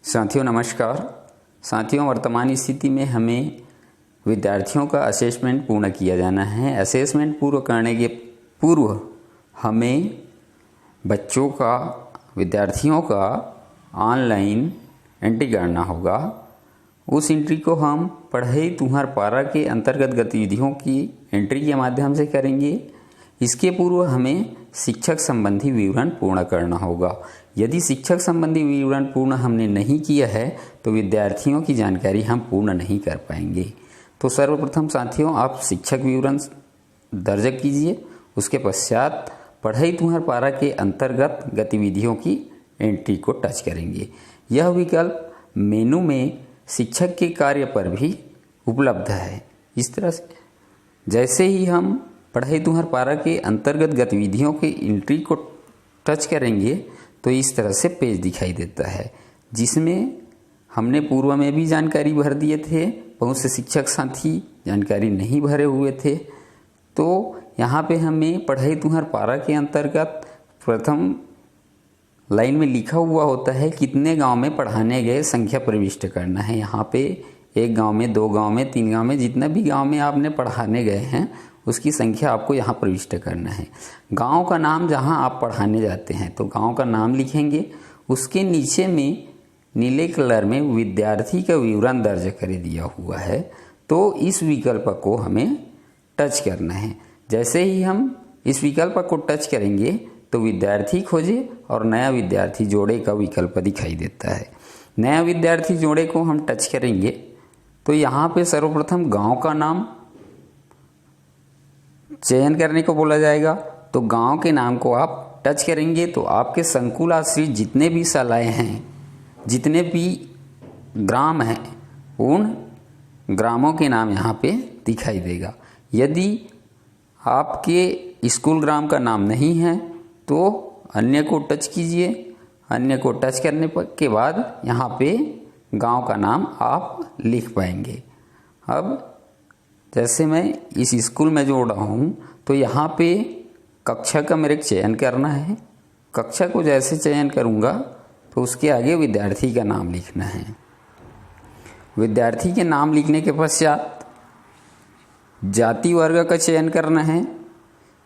साथियों नमस्कार। साथियों, वर्तमान स्थिति में हमें विद्यार्थियों का असेसमेंट पूर्ण किया जाना है। असेसमेंट पूर्ण करने के पूर्व हमें बच्चों का, विद्यार्थियों का ऑनलाइन एंट्री करना होगा। उस एंट्री को हम पढ़ई तुहर पारा के अंतर्गत गतिविधियों की एंट्री के माध्यम से करेंगे। इसके पूर्व हमें शिक्षक संबंधी विवरण पूर्ण करना होगा। यदि शिक्षक संबंधी विवरण पूर्ण हमने नहीं किया है तो विद्यार्थियों की जानकारी हम पूर्ण नहीं कर पाएंगे। तो सर्वप्रथम साथियों, आप शिक्षक विवरण दर्ज कीजिए। उसके पश्चात पढ़ई तुहर पारा के अंतर्गत गतिविधियों की एंट्री को टच करेंगे। यह विकल्प मेनू में शिक्षक के कार्य पर भी उपलब्ध है। इस तरह से जैसे ही हम पढ़ई तुहर पारा के अंतर्गत गतिविधियों की एंट्री को टच करेंगे तो इस तरह से पेज दिखाई देता है, जिसमें हमने पूर्व में भी जानकारी भर दिए थे। बहुत से शिक्षक साथी जानकारी नहीं भरे हुए थे। तो यहाँ पे हमें पढ़ई तुहर पारा के अंतर्गत प्रथम लाइन में लिखा हुआ होता है कितने गांव में पढ़ाने गए, संख्या प्रविष्ट करना है। यहाँ पे एक गांव में, दो गांव में, तीन गांव में, जितना भी गांव में आपने पढ़ाने गए हैं उसकी संख्या आपको यहाँ प्रविष्ट करना है। गांव का नाम जहाँ आप पढ़ाने जाते हैं तो गांव का नाम लिखेंगे। उसके नीचे में नीले कलर में विद्यार्थी का विवरण दर्ज कर दिया हुआ है। तो इस विकल्प को हमें टच करना है। जैसे ही हम इस विकल्प को टच करेंगे तो विद्यार्थी खोजे और नया विद्यार्थी जोड़े का विकल्प दिखाई देता है। नया विद्यार्थी जोड़े को हम टच करेंगे तो यहाँ पे सर्वप्रथम गांव का नाम चयन करने को बोला जाएगा। तो गांव के नाम को आप टच करेंगे तो आपके संकुल आश्रित जितने भी शालाएँ हैं, जितने भी ग्राम हैं, उन ग्रामों के नाम यहाँ पे दिखाई देगा। यदि आपके स्कूल ग्राम का नाम नहीं है तो अन्य को टच कीजिए। अन्य को टच करने के बाद यहाँ पे गांव का नाम आप लिख पाएंगे। अब जैसे मैं इस स्कूल में जोड़ रहा हूँ तो यहाँ पे कक्षा का मेरे चयन करना है। कक्षा को जैसे चयन करूँगा तो उसके आगे विद्यार्थी का नाम लिखना है। विद्यार्थी के नाम लिखने के पश्चात जाति वर्ग का चयन करना है।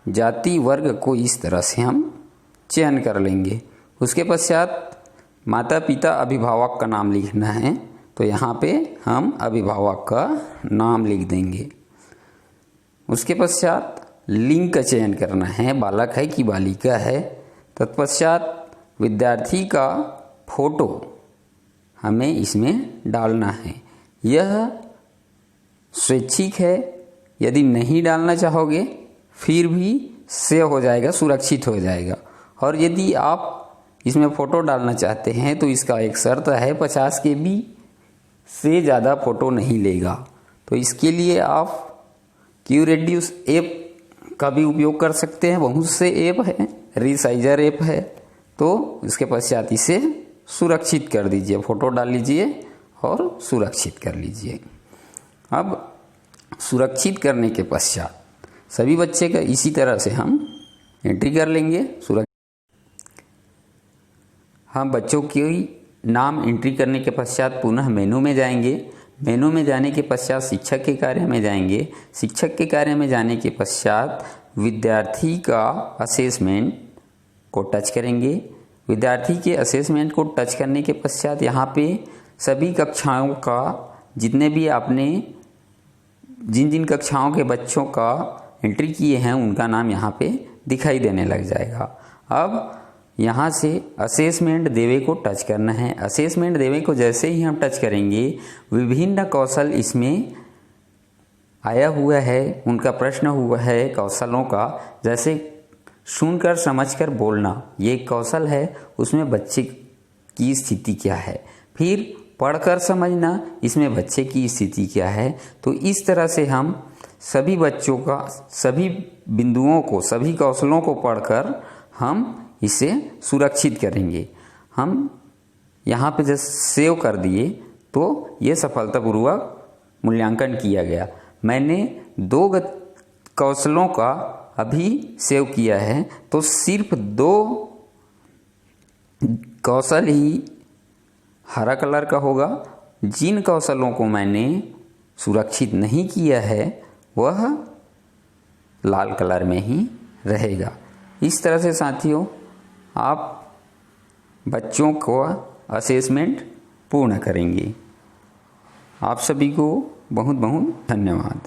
जाति वर्ग को इस तरह से हम चयन कर लेंगे। उसके पश्चात माता पिता अभिभावक का नाम लिखना है। तो यहाँ पे हम अभिभावक का नाम लिख देंगे। उसके पश्चात लिंग का चयन करना है, बालक है कि बालिका है। तत्पश्चात विद्यार्थी का फोटो हमें इसमें डालना है। यह स्वैच्छिक है। यदि नहीं डालना चाहोगे फिर भी सेव हो जाएगा, सुरक्षित हो जाएगा। और यदि आप इसमें फ़ोटो डालना चाहते हैं तो इसका एक शर्त है, 50 KB से ज़्यादा फ़ोटो नहीं लेगा। तो इसके लिए आप क्यूरेडियस ऐप का भी उपयोग कर सकते हैं। बहुत से ऐप है, रिसाइजर ऐप है। तो इसके पश्चात इसे सुरक्षित कर दीजिए, फ़ोटो डाल लीजिए और सुरक्षित कर लीजिए। अब सुरक्षित करने के पश्चात सभी बच्चे का इसी तरह से हम एंट्री कर लेंगे। हम बच्चों की नाम एंट्री करने के पश्चात पुनः मेनू में जाएंगे। मेनू में जाने के पश्चात शिक्षक के कार्य में जाएंगे। शिक्षक के कार्य में जाने के पश्चात विद्यार्थी का असेसमेंट को टच करेंगे। विद्यार्थी के असेसमेंट को टच करने के पश्चात यहाँ पे सभी कक्षाओं का, जितने भी आपने जिन जिन कक्षाओं के बच्चों का एंट्री किए हैं उनका नाम यहाँ पे दिखाई देने लग जाएगा। अब यहाँ से असेसमेंट देवे को टच करना है। असेसमेंट देवे को जैसे ही हम टच करेंगे विभिन्न कौशल इसमें आया हुआ है, उनका प्रश्न हुआ है कौशलों का। जैसे सुनकर समझकर बोलना, ये कौशल है, उसमें बच्चे की स्थिति क्या है। फिर पढ़कर समझना, इसमें बच्चे की स्थिति क्या है। तो इस तरह से हम सभी बच्चों का, सभी बिंदुओं को, सभी कौशलों को पढ़कर हम इसे सुरक्षित करेंगे। हम यहाँ पे जब सेव कर दिए तो ये सफलतापूर्वक मूल्यांकन किया गया। मैंने 2 कौशलों का अभी सेव किया है तो सिर्फ 2 कौशल ही हरा कलर का होगा जिन कौशलों को मैंने सुरक्षित नहीं किया है वह लाल कलर में ही रहेगा। इस तरह से साथियों आप बच्चों को असेसमेंट पूर्ण करेंगे। आप सभी को बहुत बहुत धन्यवाद।